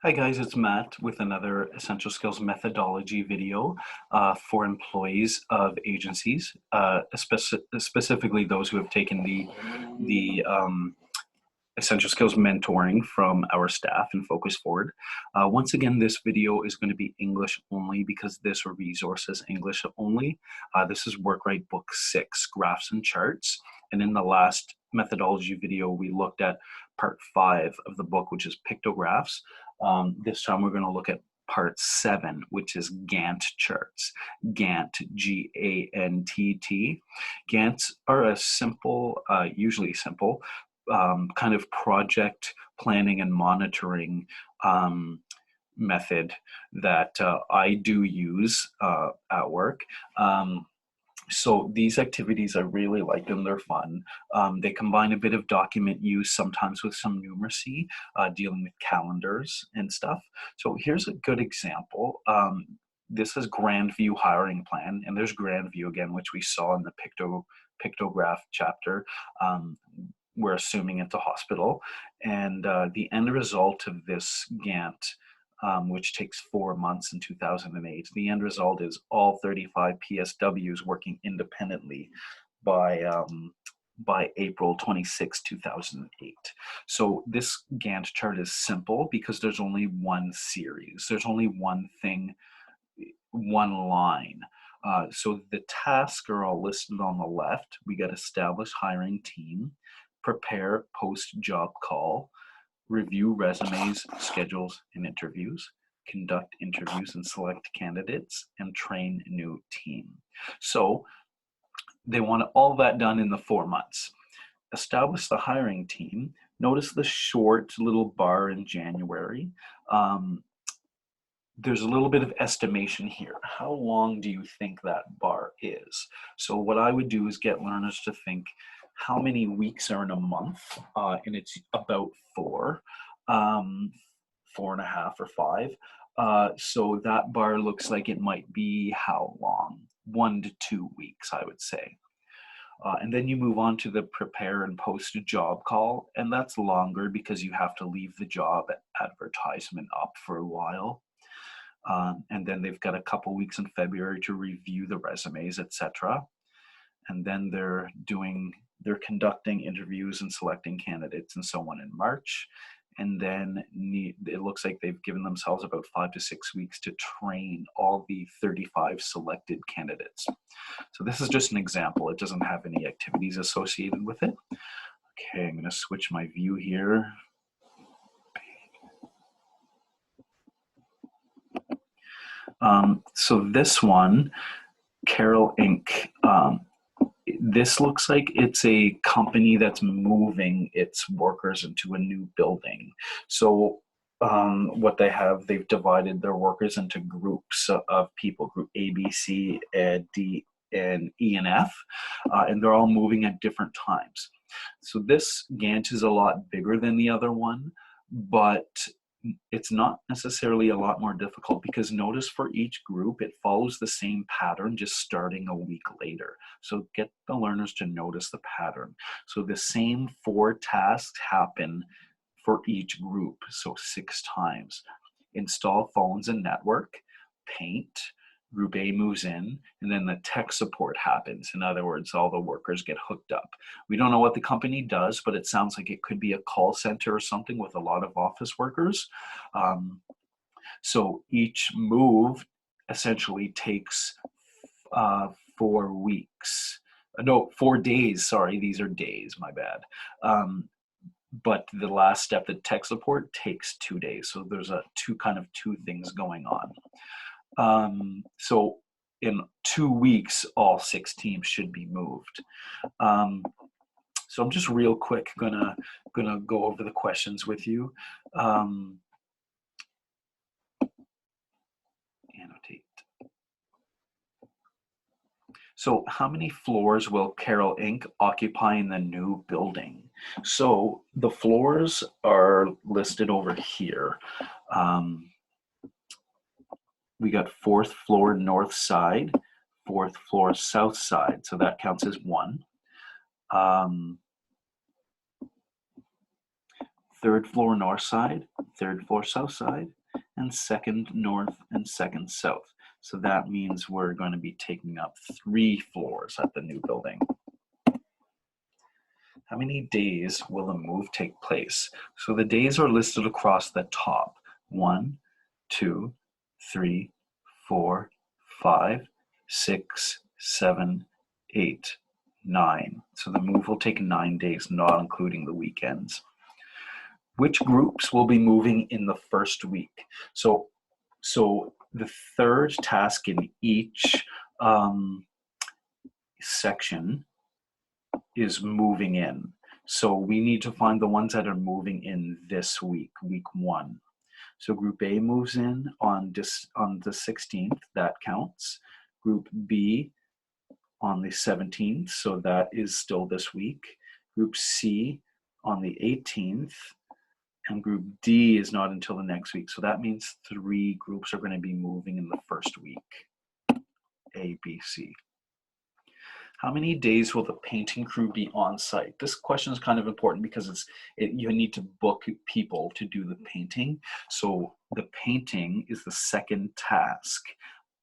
Hi guys, it's Matt with another Essential Skills Methodology video for employees of agencies, specifically those who have taken the Essential Skills mentoring from our staff and Focus Forward. Once again, this video is going to be English only because this resource is English only. This is Workwrite Book 6, Graphs and Charts. And in the last methodology video, we looked at part 5 of the book, which is pictographs. This time we're going to look at part 7, which is Gantt charts. Gantt, G-A-N-T-T. Gantts are a simple, usually simple, kind of project planning and monitoring method that I do use at work. So these activities, I really like them. They're fun. They combine a bit of document use, sometimes with some numeracy, dealing with calendars and stuff. So here's a good example. This is Grandview hiring plan, and there's Grandview again, which we saw in the pictograph chapter. We're assuming it's a hospital. And the end result of this Gantt, which takes 4 months in 2008, the end result is all 35 PSWs working independently by April 26, 2008. So this Gantt chart is simple because there's only one series. There's only one thing, one line. So the tasks are all listed on the left. We got establish hiring team, prepare post-job call, review resumes, schedules, and interviews, conduct interviews and select candidates, and train a new team. So they want all that done in the 4 months. Establish the hiring team. Notice the short little bar in January. There's a little bit of estimation here. How long do you think that bar is? So what I would do is get learners to think, how many weeks are in a month? And it's about 4, 4.5 or 5. So that bar looks like it might be how long? 1 to 2 weeks, I would say. And then you move on to the prepare and post a job call, and that's longer because you have to leave the job advertisement up for a while. And then they've got a couple weeks in February to review the resumes, etc. And then they're conducting interviews and selecting candidates and so on in March. And then it looks like they've given themselves about 5 to 6 weeks to train all the 35 selected candidates. So this is just an example. It doesn't have any activities associated with it. Okay, I'm going to switch my view here. So this one, Carol Inc., this looks like it's a company that's moving its workers into a new building. So what they have, they've divided their workers into groups of people, group A, B, C, D, and E, and F, and they're all moving at different times. So this Gantt is a lot bigger than the other one, but it's not necessarily a lot more difficult because notice for each group, it follows the same pattern, just starting a week later. So get the learners to notice the pattern. So the same 4 tasks happen for each group, so 6 times. Install phones and network, paint, Group A moves in, and then the tech support happens. In other words, all the workers get hooked up. We don't know what the company does, but it sounds like it could be a call center or something with a lot of office workers. So each move essentially takes 4 weeks. No, 4 days, sorry, these are days, my bad. But the last step, the tech support, takes 2 days. So there's two things going on. So in 2 weeks, all 6 teams should be moved. So I'm just real quick gonna go over the questions with you. Annotate. So how many floors will Carol Inc. occupy in the new building? So the floors are listed over here. We got 4th floor north side, 4th floor south side, so that counts as 1. 3rd floor north side, third floor south side, and second north and second south. So that means we're going to be taking up 3 floors at the new building. How many days will the move take place? So the days are listed across the top. 1, 2, 3, 4, 5, 6, 7, 8, 9. So the move will take 9 days, not including the weekends. Which groups will be moving in the first week? So the third task in each section is moving in. So we need to find the ones that are moving in this week, week 1. So group A moves in on the 16th, that counts. Group B on the 17th, so that is still this week. Group C on the 18th, and group D is not until the next week. So that means 3 groups are going to be moving in the first week. A, B, C. How many days will the painting crew be on site? This question is kind of important because you need to book people to do the painting. So the painting is the second task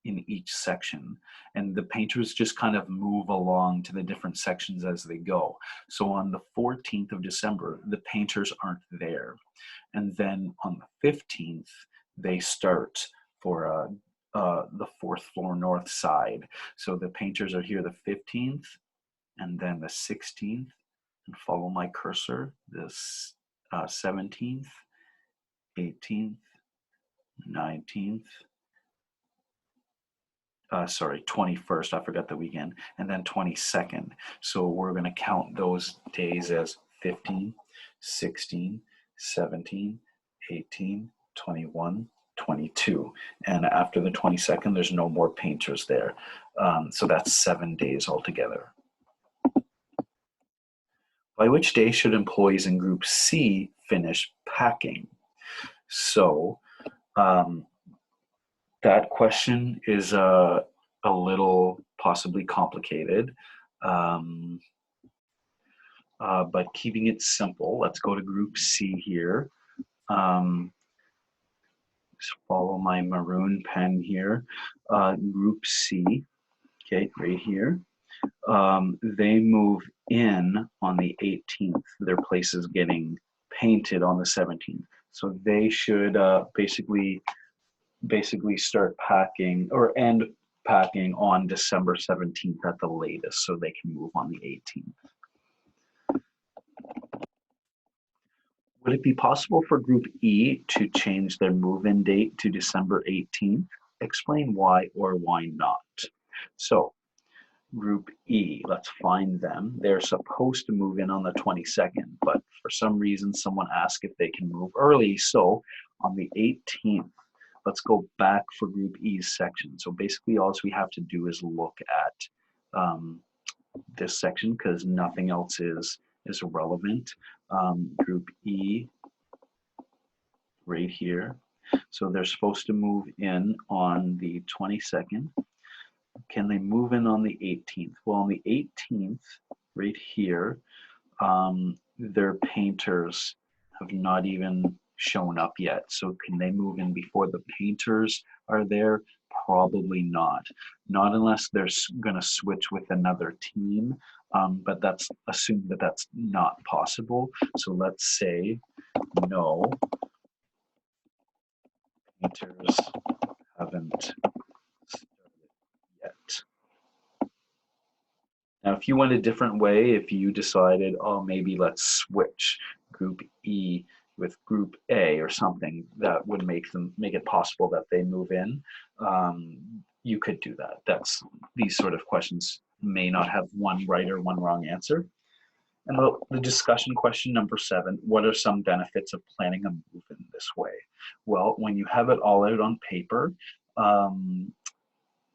in each section, and the painters just kind of move along to the different sections as they go. So on the 14th of December, the painters aren't there. And then on the 15th, they start for the 4th floor north side. So the painters are here the 15th and then the 16th, and follow my cursor, this 17th, 18th, 19th, 21st, I forgot the weekend, and then 22nd. So we're going to count those days as 15, 16, 17, 18, 21, 22. And after the 22nd, there's no more painters there. So that's 7 days altogether. By which day should employees in Group C finish packing? So that question is a little possibly complicated, but keeping it simple, let's go to Group C here. Just follow my maroon pen here. Group C, okay, right here. They move in on the 18th. Their place is getting painted on the 17th. So they should basically start packing or end packing on December 17th at the latest, so they can move on the 18th. Would it be possible for Group E to change their move-in date to December 18th? Explain why or why not. So Group E, let's find them. They're supposed to move in on the 22nd, but for some reason someone asked if they can move early. So on the 18th, let's go back for Group E's section. So basically all we have to do is look at this section because nothing else is relevant. Group E right here. So they're supposed to move in on the 22nd. Can they move in on the 18th? Well, on the 18th, right here, their painters have not even shown up yet. So can they move in before the painters are there? Probably not. Not unless they're going to switch with another team, but that's assumed that that's not possible. So let's say no, painters haven't started yet. Now, if you went a different way, if you decided, oh, maybe let's switch Group E with Group A or something, that would make it possible that they move in. You could do that. These sort of questions may not have one right or one wrong answer. And the discussion question number 7, what are some benefits of planning a move in this way? Well, when you have it all out on paper,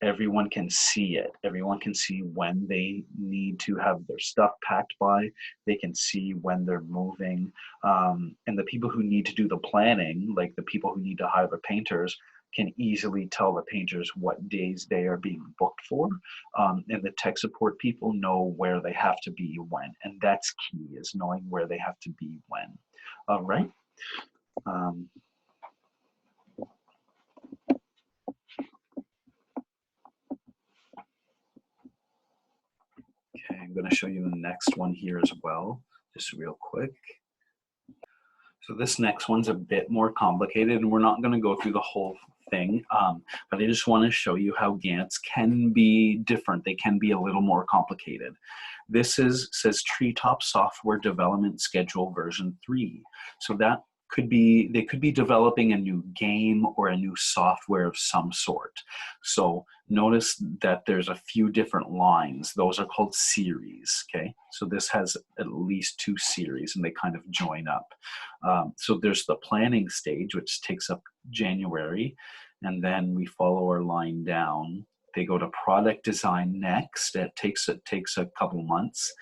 everyone can see it. Everyone can see when they need to have their stuff packed by. They can see when they're moving. And the people who need to do the planning, like the people who need to hire the painters, can easily tell the painters what days they are being booked for. And the tech support people know where they have to be when. And that's key, is knowing where they have to be when. All right. I'm going to show you the next one here as well, just real quick. So this next one's a bit more complicated, and we're not going to go through the whole thing, but I just want to show you how Gantts can be different. They can be a little more complicated. This says Treetop Software Development Schedule version 3. So that could be, they could be developing a new game or a new software of some sort. So notice that there's a few different lines. Those are called series, okay? So this has at least 2 series, and they kind of join up. So there's the planning stage, which takes up January, and then we follow our line down. They go to product design next. It takes a couple months.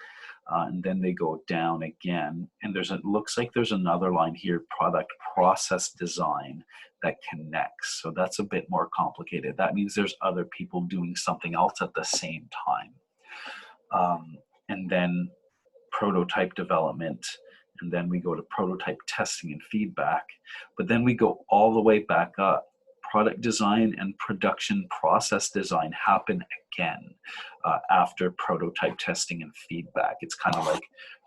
And then they go down again, and it looks like there's another line here, product process design, that connects. So that's a bit more complicated. That means there's other people doing something else at the same time. And then prototype development, and then we go to prototype testing and feedback, but then we go all the way back up. Product design and production process design happen again after prototype testing and feedback. It's kind of like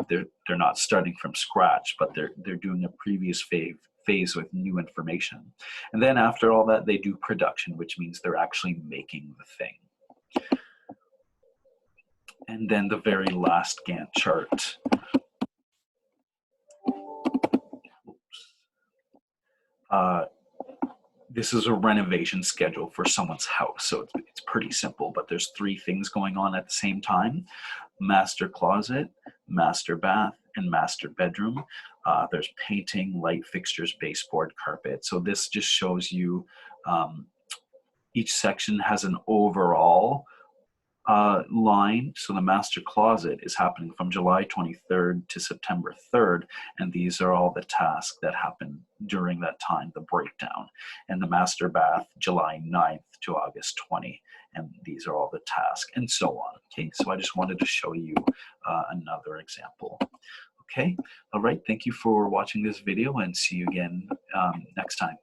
they're not starting from scratch, but they're doing a previous phase with new information. And then after all that, they do production, which means they're actually making the thing. And then the very last Gantt chart. This is a renovation schedule for someone's house. So it's pretty simple, but there's 3 things going on at the same time: master closet, master bath, and master bedroom. There's painting, light fixtures, baseboard, carpet. So this just shows you each section has an overall line. So the master closet is happening from July 23rd to September 3rd, and these are all the tasks that happen during that time, the breakdown. And the master bath, July 9th to August 20, and these are all the tasks, and so on. Okay, so I just wanted to show you another example. Okay, all right, thank you for watching this video, and see you again next time.